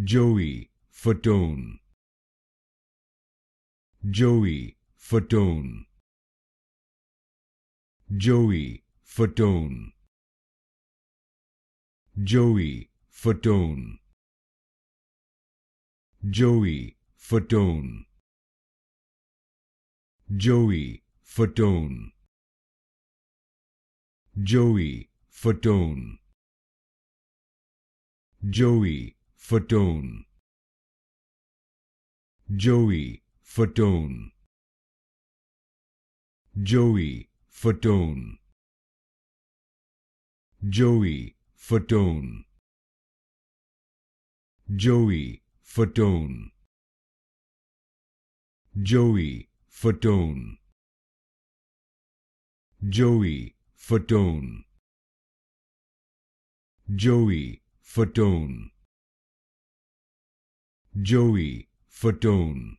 Joey, Fatone. Joey, Fatone. Joey, Fatone. Joey, Fatone. Joey, Fatone. Joey, Fatone. Joey, Fatone. Joey, Fatone. Joey, Fatone. Joey, Fatone. Joey, Fatone. Joey, Fatone. Joey, Fatone. Joey, Fatone. Joey, Fatone. Joey, Fatone.